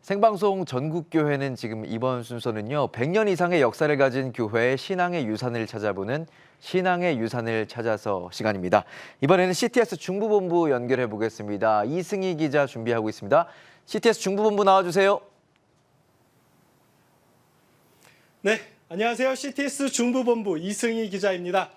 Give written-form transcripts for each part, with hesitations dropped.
생방송 전국교회는 지금 이번 순서는요. 100년 이상의 역사를 가진 교회의 신앙의 유산을 찾아보는 신앙의 유산을 찾아서 시간입니다. 이번에는 CTS 중부본부 연결해 보겠습니다. 이승희 기자 준비하고 있습니다. CTS 중부본부 나와주세요. 네, 안녕하세요. CTS 중부본부 이승희 기자입니다.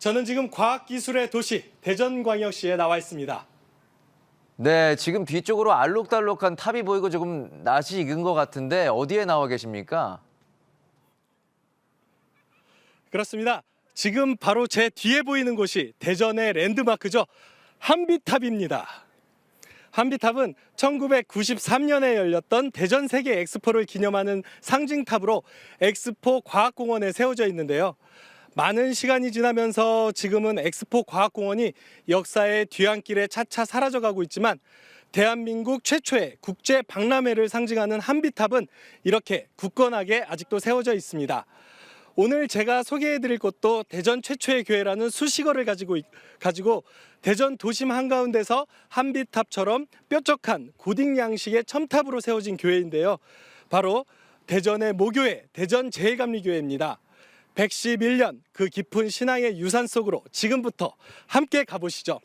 저는 지금 과학기술의 도시 대전광역시에 나와 있습니다. 네, 지금 뒤쪽으로 알록달록한 탑이 보이고 조금 낯이 익은 것 같은데 어디에 나와 계십니까? 그렇습니다. 지금 바로 제 뒤에 보이는 곳이 대전의 랜드마크죠. 한비탑입니다. 한비탑은 1993년에 열렸던 대전 세계 엑스포를 기념하는 상징탑으로 엑스포 과학공원에 세워져 있는데요. 많은 시간이 지나면서 지금은 엑스포 과학공원이 역사의 뒤안길에 차차 사라져가고 있지만 대한민국 최초의 국제 박람회를 상징하는 한비탑은 이렇게 굳건하게 아직도 세워져 있습니다. 오늘 제가 소개해드릴 곳도 대전 최초의 교회라는 수식어를 가지고 대전 도심 한가운데서 한비탑처럼 뾰족한 고딕 양식의 첨탑으로 세워진 교회인데요. 바로 대전의 모교회 대전제일감리교회입니다. 111년 그 깊은 신앙의 유산 속으로 지금부터 함께 가보시죠.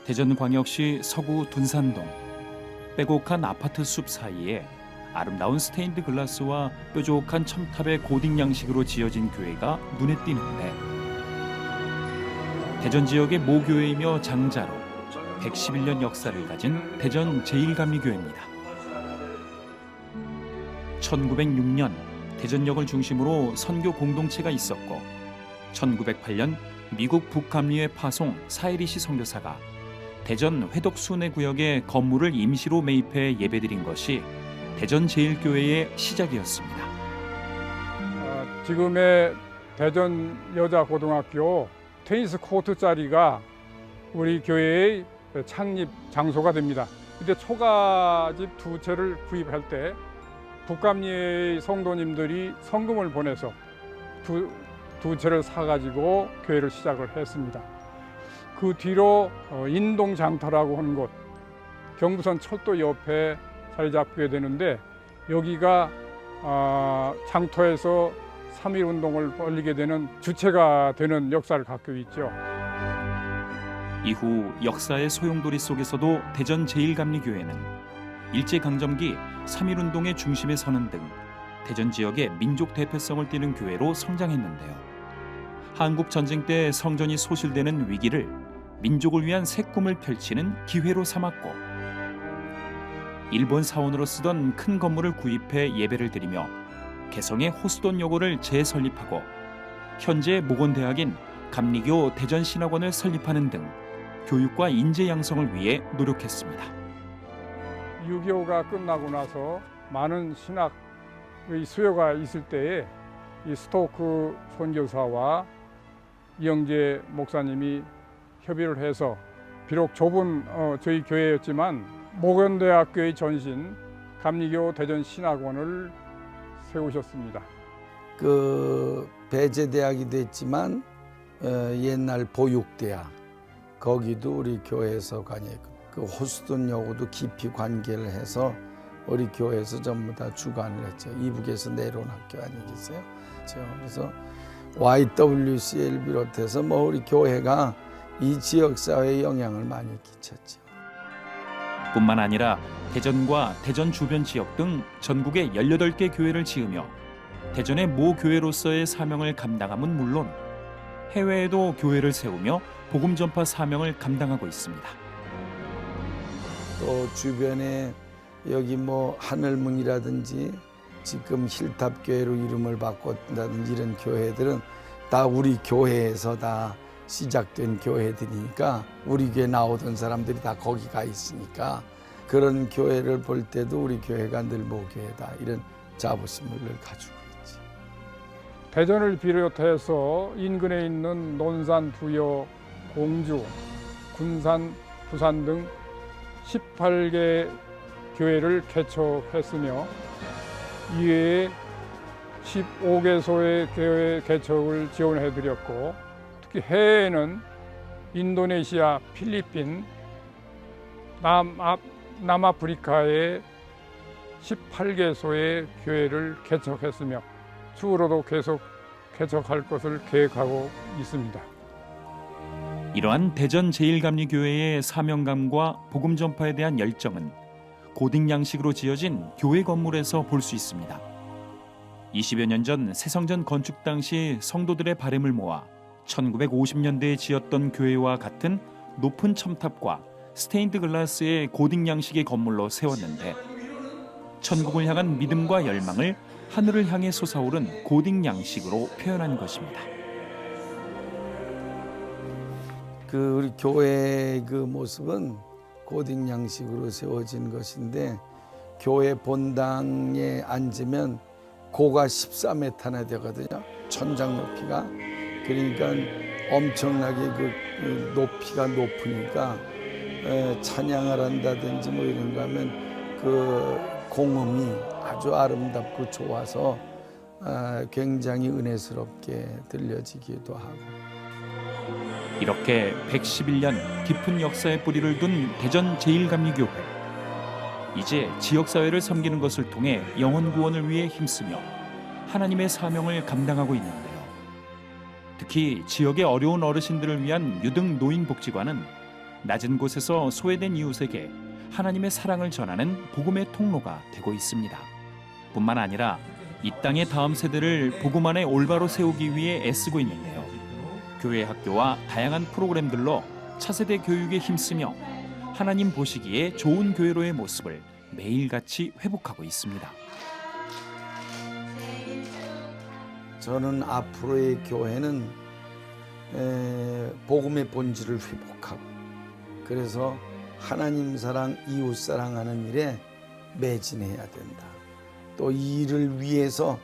대전광역시 서구 둔산동 빼곡한 아파트 숲 사이에 아름다운 스테인드 글라스와 뾰족한 첨탑의 고딕 양식으로 지어진 교회가 눈에 띄는데 대전 지역의 모교회이며 장자로 111년 역사를 가진 대전 제일감리교회입니다. 1906년 대전역을 중심으로 선교 공동체가 있었고 1908년 미국 북감리회 파송 사이리시 선교사가 대전 회덕순회 구역에 건물을 임시로 매입해 예배드린 것이 대전제일교회의 시작이었습니다. 지금의 대전 여자고등학교 테니스 코트 자리가 우리 교회의 창립 장소가 됩니다. 그때 초가집 두 채를 구입할 때 북감리의 성도님들이 성금을 보내서 두 채를 사가지고 교회를 시작을 했습니다. 그 뒤로 인동장터라고 하는 곳, 경부선 철도 옆에 자리 잡게 되는데 여기가 장터에서 3.1운동을 벌이게 되는 주체가 되는 역사를 갖고 있죠. 이후 역사의 소용돌이 속에서도 대전 제일감리교회는 일제강점기 3.1운동의 중심에 서는 등 대전 지역의 민족 대표성을 띠는 교회로 성장했는데요. 한국 전쟁 때 성전이 소실되는 위기를 민족을 위한 새 꿈을 펼치는 기회로 삼았고 일본 사원으로 쓰던 큰 건물을 구입해 예배를 드리며 개성의 호수돈여고를 재설립하고 현재 모건대학인 감리교 대전신학원을 설립하는 등 교육과 인재 양성을 위해 노력했습니다. 6.25가 끝나고 나서 많은 신학의 수요가 있을 때에 이 스토크 선교사와 이영재 목사님이 협의를 해서 비록 좁은 저희 교회였지만 모건대학교의 전신 감리교 대전신학원을 세우셨습니다. 그 배제대학이 됐지만 옛날 보육대학 거기도 우리 교회에서 그 호수돈여고도 깊이 관계를 해서 우리 교회에서 전부 다 주관을 했죠. 이북에서 내려온 학교 아니겠어요? 그래서 YWCA를 비롯해서 우리 교회가 이 지역사회에 영향을 많이 끼쳤죠. 뿐만 아니라 대전과 대전 주변 지역 등 전국에 18개 교회를 지으며 대전의 모 교회로서의 사명을 감당함은 물론 해외에도 교회를 세우며 복음 전파 사명을 감당하고 있습니다. 또 주변에 여기 하늘문이라든지 지금 힐탑교회로 이름을 바꿨다든지 이런 교회들은 다 우리 교회에서 다 시작된 교회들이니까 우리 교회 나오던 사람들이 다 거기 가 있으니까 그런 교회를 볼 때도 우리 교회가 늘 모교회다 이런 자부심을 늘 가지고 있지. 대전을 비롯해서 인근에 있는 논산, 부여, 공주, 군산, 부산 등 18개 교회를 개척했으며 이외에 15개소의 교회 개척을 지원해드렸고 특히 해외에는 인도네시아, 필리핀, 남아프리카에 18개소의 교회를 개척했으며 추후로도 계속 개척할 것을 계획하고 있습니다. 이러한 대전 제일감리교회의 사명감과 복음 전파에 대한 열정은 고딕 양식으로 지어진 교회 건물에서 볼 수 있습니다. 20여 년 전 새성전 건축 당시 성도들의 바램을 모아 1950년대에 지었던 교회와 같은 높은 첨탑과 스테인드 글라스의 고딕 양식의 건물로 세웠는데 천국을 향한 믿음과 열망을 하늘을 향해 솟아오른 고딕 양식으로 표현한 것입니다. 우리 교회의 그 모습은 고딕 양식으로 세워진 것인데 교회 본당에 앉으면 고가 14m나 되거든요. 천장 높이가. 그러니까 엄청나게 그 높이가 높으니까 찬양을 한다든지 뭐 이런 거 하면 그 공음이 아주 아름답고 좋아서 굉장히 은혜스럽게 들려지기도 하고. 이렇게 111년 깊은 역사의 뿌리를 둔 대전 제일감리교회. 이제 지역사회를 섬기는 것을 통해 영혼 구원을 위해 힘쓰며 하나님의 사명을 감당하고 있는데요. 특히 지역의 어려운 어르신들을 위한 유등 노인복지관은 낮은 곳에서 소외된 이웃에게 하나님의 사랑을 전하는 복음의 통로가 되고 있습니다. 뿐만 아니라 이 땅의 다음 세대를 복음 안에 올바로 세우기 위해 애쓰고 있는데요. 교회 학교와 다양한 프로그램들로 차세대 교육에 힘쓰며 하나님 보시기에 좋은 교회로의 모습을 매일같이 회복하고 있습니다. 저는 앞으로의 교회는 복음의 본질을 회복하고 그래서 하나님 사랑, 이웃 사랑하는 일에 매진해야 된다. 또 이 일을 위해서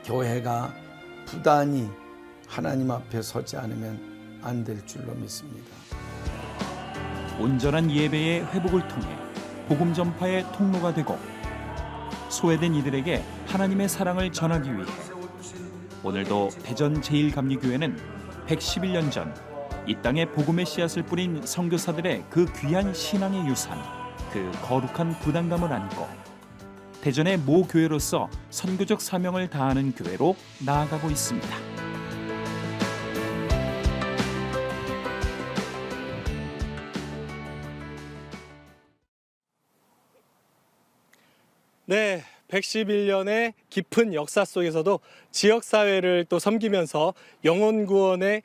교회가 부단히 하나님 앞에 서지 않으면 안 될 줄로 믿습니다. 온전한 예배의 회복을 통해 복음 전파의 통로가 되고 소외된 이들에게 하나님의 사랑을 전하기 위해 오늘도 대전 제일감리교회는 111년 전 이 땅에 복음의 씨앗을 뿌린 선교사들의 그 귀한 신앙의 유산, 그 거룩한 부담감을 안고 대전의 모 교회로서 선교적 사명을 다하는 교회로 나아가고 있습니다. 네, 111년의 깊은 역사 속에서도 지역사회를 또 섬기면서 영혼 구원에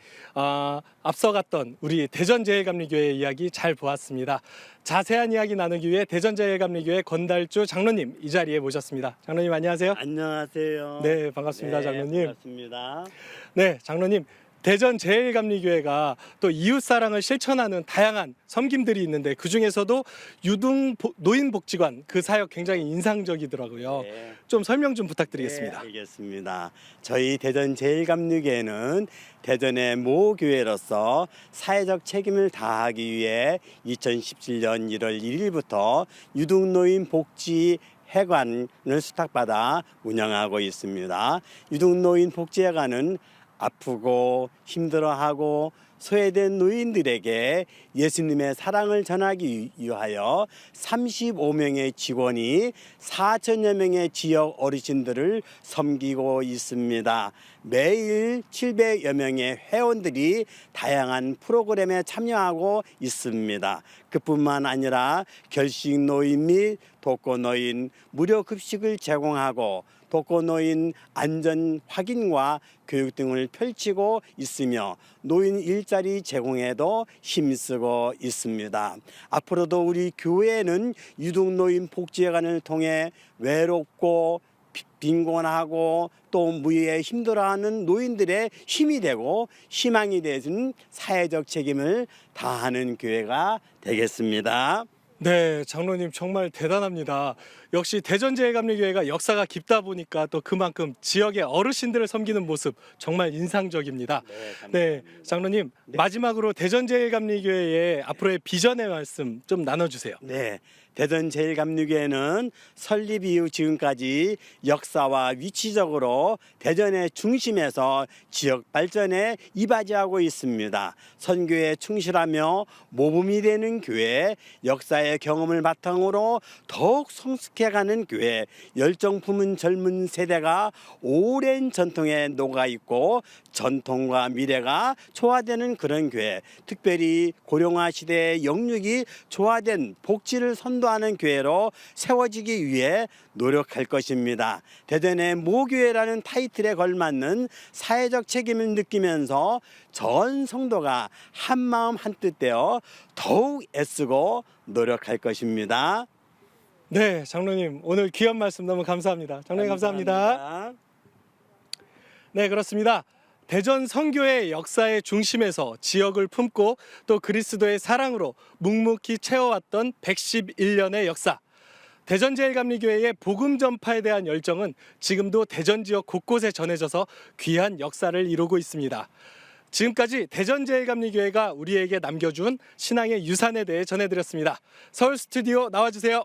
앞서갔던 우리 대전제일감리교회 이야기 잘 보았습니다. 자세한 이야기 나누기 위해 대전제일감리교회 권달주 장로님 이 자리에 모셨습니다. 장로님 안녕하세요. 안녕하세요. 네, 반갑습니다. 네, 장로님. 반갑습니다. 네, 장로님. 대전제일감리교회가 또 이웃사랑을 실천하는 다양한 섬김들이 있는데 그중에서도 유등 노인복지관 그 사역 굉장히 인상적이더라고요. 네. 좀 설명 좀 부탁드리겠습니다. 네, 알겠습니다. 저희 대전제일감리교회는 대전의 모 교회로서 사회적 책임을 다하기 위해 2017년 1월 1일부터 유등노인 복지 회관을 수탁받아 운영하고 있습니다. 유등노인 복지회관은 아프고 힘들어하고 소외된 노인들에게 예수님의 사랑을 전하기 위하여 35명의 직원이 4천여 명의 지역 어르신들을 섬기고 있습니다. 매일 700여 명의 회원들이 다양한 프로그램에 참여하고 있습니다. 그뿐만 아니라 결식노인 및 독거노인 무료 급식을 제공하고 독거노인 안전 확인과 교육 등을 펼치고 있으며 노인 일자리 제공에도 힘쓰고 있습니다. 앞으로도 우리 교회는 유등노인 복지회관을 통해 외롭고 빈곤하고 또 무리에 힘들어하는 노인들의 힘이 되고 희망이 되는 사회적 책임을 다하는 교회가 되겠습니다. 네, 장로님 정말 대단합니다. 역시 대전제일감리교회가 역사가 깊다 보니까 또 그만큼 지역의 어르신들을 섬기는 모습 정말 인상적입니다. 네, 장로님 마지막으로 대전제일감리교회의 앞으로의 비전의 말씀 좀 나눠주세요. 네, 대전제일감리교회는 설립 이후 지금까지 역사와 위치적으로 대전의 중심에서 지역 발전에 이바지하고 있습니다. 선교에 충실하며 모범이 되는 교회, 역사의 경험을 바탕으로 더욱 성숙해가는 교회, 열정 품은 젊은 세대가 오랜 전통에 녹아있고 전통과 미래가 조화되는 그런 교회, 특별히 고령화 시대의 영육이 조화된 복지를 선도하는 교회로 세워지기 위해 노력할 것입니다. 대전의 모교회라는 타이틀에 걸맞는 사회적 책임을 느끼면서 전 성도가 한마음 한뜻 되어 더욱 애쓰고 노력할 것입니다. 네, 장로님 오늘 귀한 말씀 너무 감사합니다. 장로님 감사합니다. 네, 그렇습니다. 대전 선교의 역사의 중심에서 지역을 품고 또 그리스도의 사랑으로 묵묵히 채워왔던 111년의 역사. 대전제일감리교회의 복음 전파에 대한 열정은 지금도 대전 지역 곳곳에 전해져서 귀한 역사를 이루고 있습니다. 지금까지 대전제일감리교회가 우리에게 남겨준 신앙의 유산에 대해 전해드렸습니다. 서울 스튜디오 나와주세요.